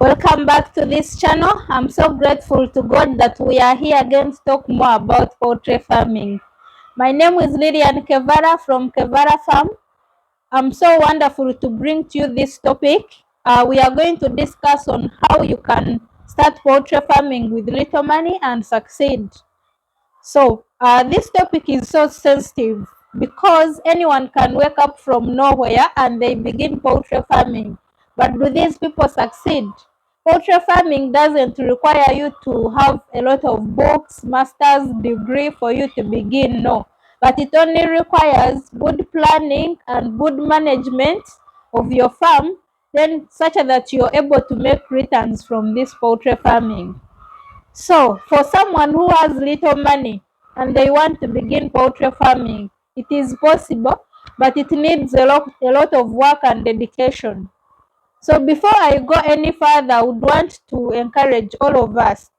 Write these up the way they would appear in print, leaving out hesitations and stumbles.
Welcome back to this channel. I'm so grateful to God that we are here again to talk more about poultry farming. My name is Lilian Kevara from Kevara Farm. I'm so wonderful to bring to you this topic. We are going to discuss on how you can start poultry farming with little money and succeed. So this topic is so sensitive because anyone can wake up from nowhere and they begin poultry farming. But do these people succeed? Poultry farming doesn't require you to have a lot of books, master's degree for you to begin, no. But it only requires good planning and good management of your farm, then such that you're able to make returns from this poultry farming. So, for someone who has little money and they want to begin poultry farming, it is possible, but it needs a lot of work and dedication. So, before I go any further, I would want to encourage all of us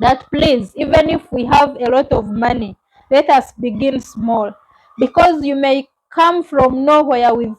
that please, even if we have a lot of money, let us begin small, because you may come from nowhere with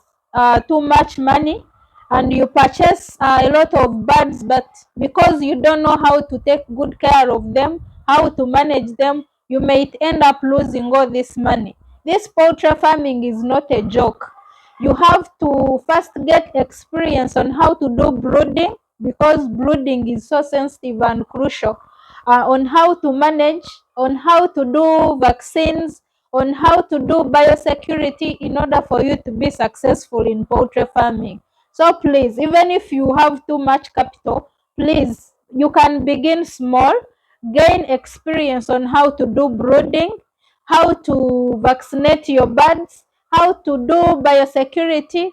too much money and you purchase a lot of birds, but because you don't know how to take good care of them, how to manage them, you may end up losing all this money. This poultry farming is not a joke. You have to first get experience on how to do brooding, because brooding is so sensitive and crucial, on how to manage, on how to do vaccines, on how to do biosecurity in order for you to be successful in poultry farming. So please, even if you have too much capital, please, you can begin small, gain experience on how to do brooding, how to vaccinate your birds, how to do biosecurity,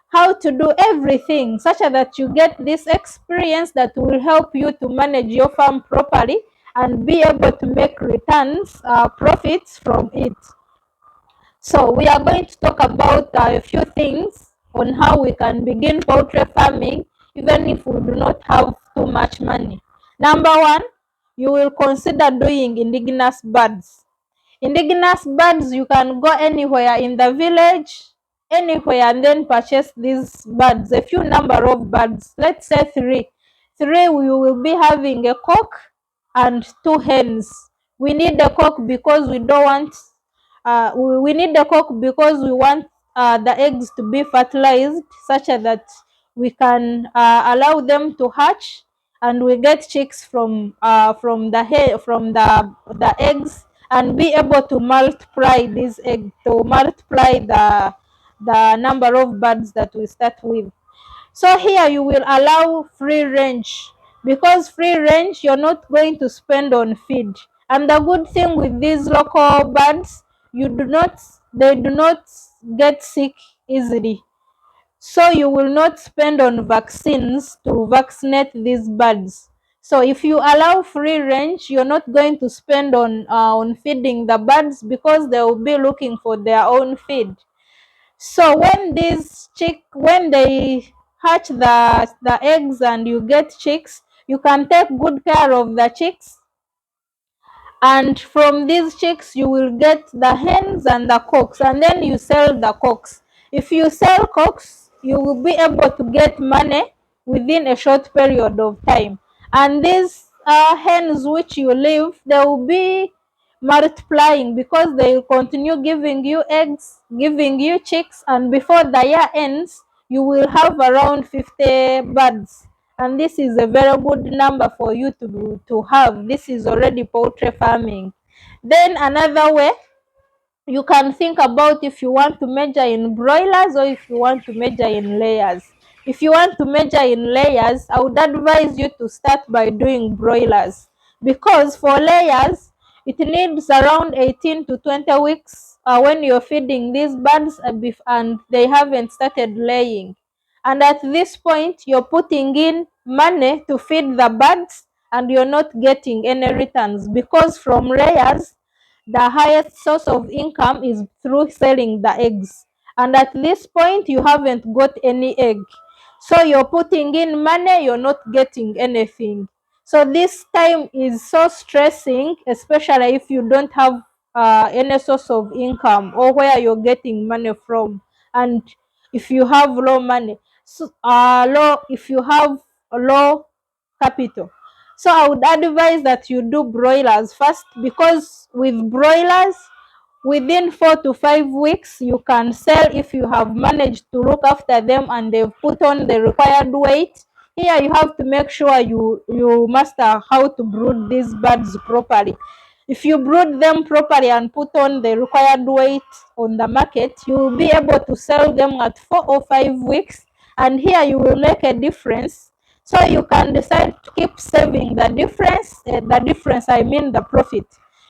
how to do everything, such that you get this experience that will help you to manage your farm properly and be able to make returns, profits from it. So we are going to talk about a few things on how we can begin poultry farming even if we do not have too much money. Number one, you will consider doing indigenous birds. Indigenous birds, you can go anywhere in the village, anywhere, and then purchase these birds, a few number of birds, let's say three. Three, we will be having a cock and two hens. We need the cock because we don't want, we need the cock because we want the eggs to be fertilized, such that we can allow them to hatch and we get chicks from the eggs, and be able to multiply these eggs, to multiply the number of birds that we start with. So here you will allow free range, because free range you're not going to spend on feed. And the good thing with these local birds, they do not get sick easily. So you will not spend on vaccines to vaccinate these birds. So if you allow free range, you're not going to spend on feeding the birds, because they will be looking for their own feed. So when they hatch the eggs and you get chicks, you can take good care of the chicks, and from these chicks you will get the hens and the cocks, and then you sell the cocks. If you sell cocks, you will be able to get money within a short period of time, and these hens which you leave, they will be multiplying, because they will continue giving you eggs, giving you chicks, and before the year ends you will have around 50 birds, and this is a very good number for you to have. This is already poultry farming. Then another way, you can think about if you want to measure in broilers or if you want to measure in layers. If you want to measure in layers, I would advise you to start by doing broilers, because for layers it needs around 18 to 20 weeks when you're feeding these birds and they haven't started laying. And at this point, you're putting in money to feed the birds and you're not getting any returns, because from layers, the highest source of income is through selling the eggs. And at this point, you haven't got any egg. So you're putting in money, you're not getting anything. So this time is so stressing, especially if you don't have any source of income or where you're getting money from. And if you have low money, so if you have low capital. So I would advise that you do broilers first, because with broilers, within 4 to 5 weeks, you can sell if you have managed to look after them and they've put on the required weight. Here you have to make sure you master how to brood these birds properly. If you brood them properly and put on the required weight on the market, you will be able to sell them at 4 or 5 weeks, and here you will make a difference. So you can decide to keep saving the difference, I mean the profit.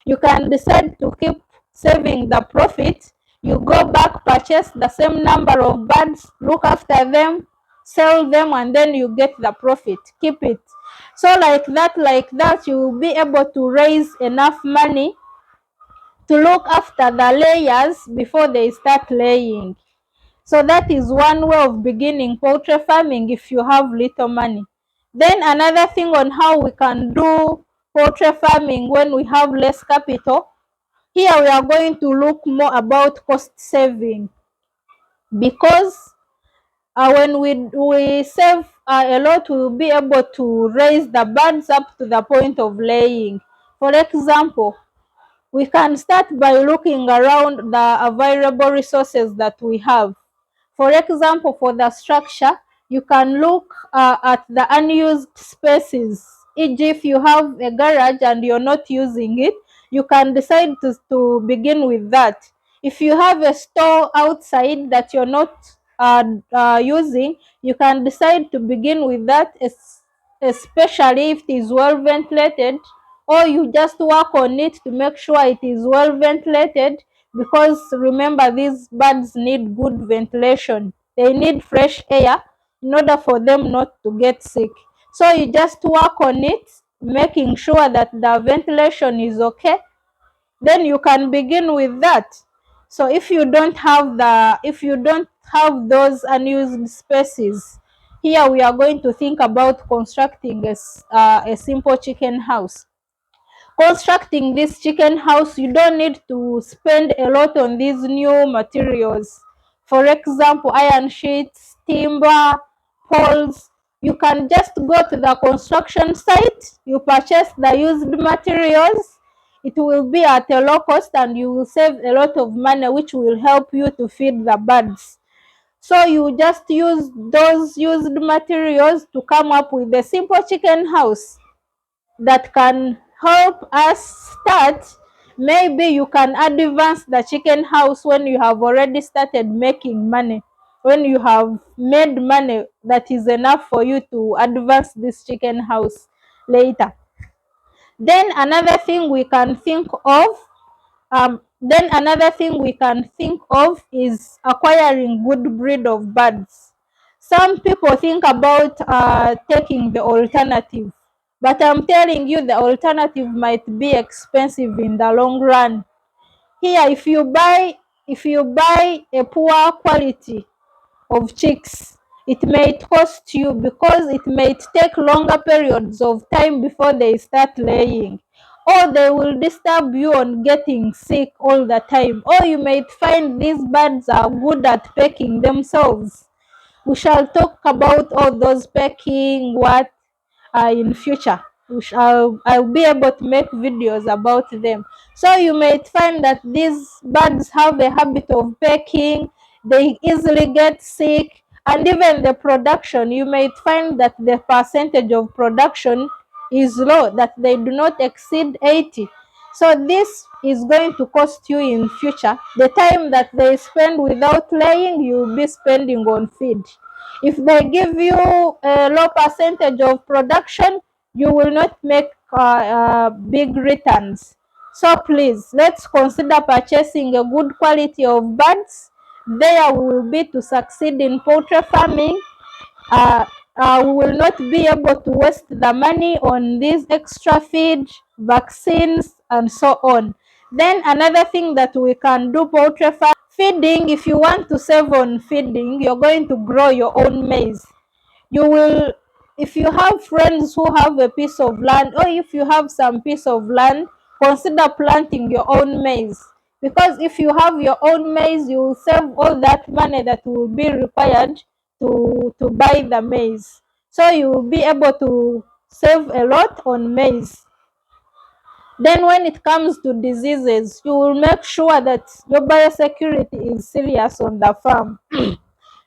You can decide to keep saving the profit. You go back, purchase the same number of birds, look after them, sell them, and then you get the profit. Keep it. So like that, you will be able to raise enough money to look after the layers before they start laying. So that is one way of beginning poultry farming if you have little money. Then another thing on how we can do poultry farming when we have less capital. Here we are going to look more about cost saving, because when we save a lot, we will be able to raise the birds up to the point of laying. For example, we can start by looking around the available resources that we have. For example, for the structure, you can look at the unused spaces. E.g., if you have a garage and you're not using it, you can decide to begin with that. If you have a store outside that you're not using, you can decide to begin with that, especially if it is well ventilated, or you just work on it to make sure it is well ventilated, because remember, these birds need good ventilation. They need fresh air in order for them not to get sick. So you just work on it, making sure that the ventilation is okay. Then you can begin with that. So if you don't have those unused spaces, here we are going to think about constructing a simple chicken house. Constructing this chicken house, you don't need to spend a lot on these new materials. For example, iron sheets, timber, poles. You can just go to the construction site, you purchase the used materials. It will be at a low cost and you will save a lot of money, which will help you to feed the birds. So you just use those used materials to come up with a simple chicken house that can help us start. Maybe you can advance the chicken house when you have already started making money, when you have made money that is enough for you to advance this chicken house later. Then another thing we can think of is acquiring good breed of birds. Some people think about taking the alternative, but I'm telling you the alternative might be expensive in the long run. Here, if you buy a poor quality of chicks, it may cost you, because it may take longer periods of time before they start laying, or they will disturb you on getting sick all the time, or you might find these birds are good at pecking themselves. We shall talk about all those pecking in future. I'll be able to make videos about them. So you might find that these birds have a habit of pecking, they easily get sick, and even the production, you might find that the percentage of production is low, that they do not exceed 80. So this is going to cost you in future. The time that they spend without laying, you will be spending on feed. If they give you a low percentage of production, you will not make big returns. So please, let's consider purchasing a good quality of birds. There we will be to succeed in poultry farming. We will not be able to waste the money on this extra feed, vaccines, and so on. Then another thing that we can do poultry feeding. If you want to save on feeding, you're going to grow your own maize. You will, if you have friends who have a piece of land, or if you have some piece of land, consider planting your own maize. Because if you have your own maize, you will save all that money that will be required to buy the maize. So you will be able to save a lot on maize. Then when it comes to diseases, you will make sure that your biosecurity is serious on the farm.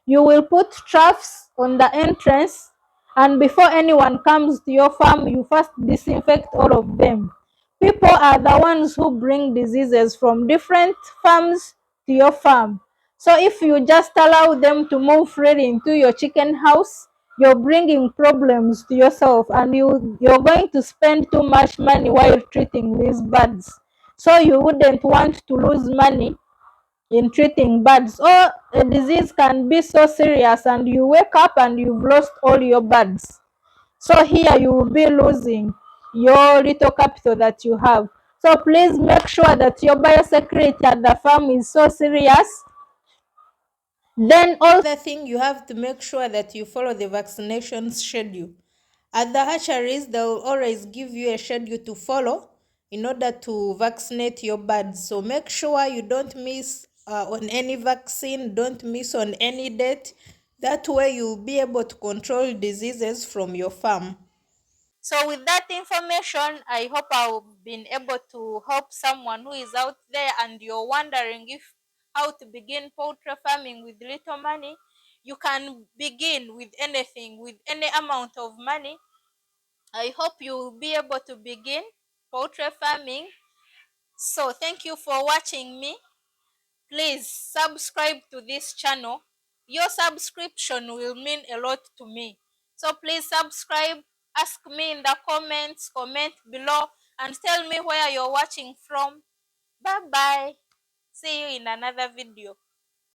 You will put traps on the entrance, and before anyone comes to your farm, you first disinfect all of them. People are the ones who bring diseases from different farms to your farm. So if you just allow them to move freely into your chicken house, you're bringing problems to yourself, and you're going to spend too much money while treating these birds. So you wouldn't want to lose money in treating birds. Or a disease can be so serious and you wake up and you've lost all your birds. So here you will be losing your little capital that you have. So please make sure that your biosecurity at the farm is so serious. Then also, the thing, you have to make sure that you follow the vaccination schedule. At the hatcheries, they will always give you a schedule to follow in order to vaccinate your birds. So make sure you don't miss on any vaccine, don't miss on any date. That way you'll be able to control diseases from your farm. So with that information, I hope I've been able to help someone who is out there and you're wondering if how to begin poultry farming with little money. You can begin with anything, with any amount of money. I hope you'll be able to begin poultry farming. So thank you for watching me. Please subscribe to this channel. Your subscription will mean a lot to me. So please subscribe, ask me in the comments, comment below, and tell me where you're watching from. Bye bye. See you in another video.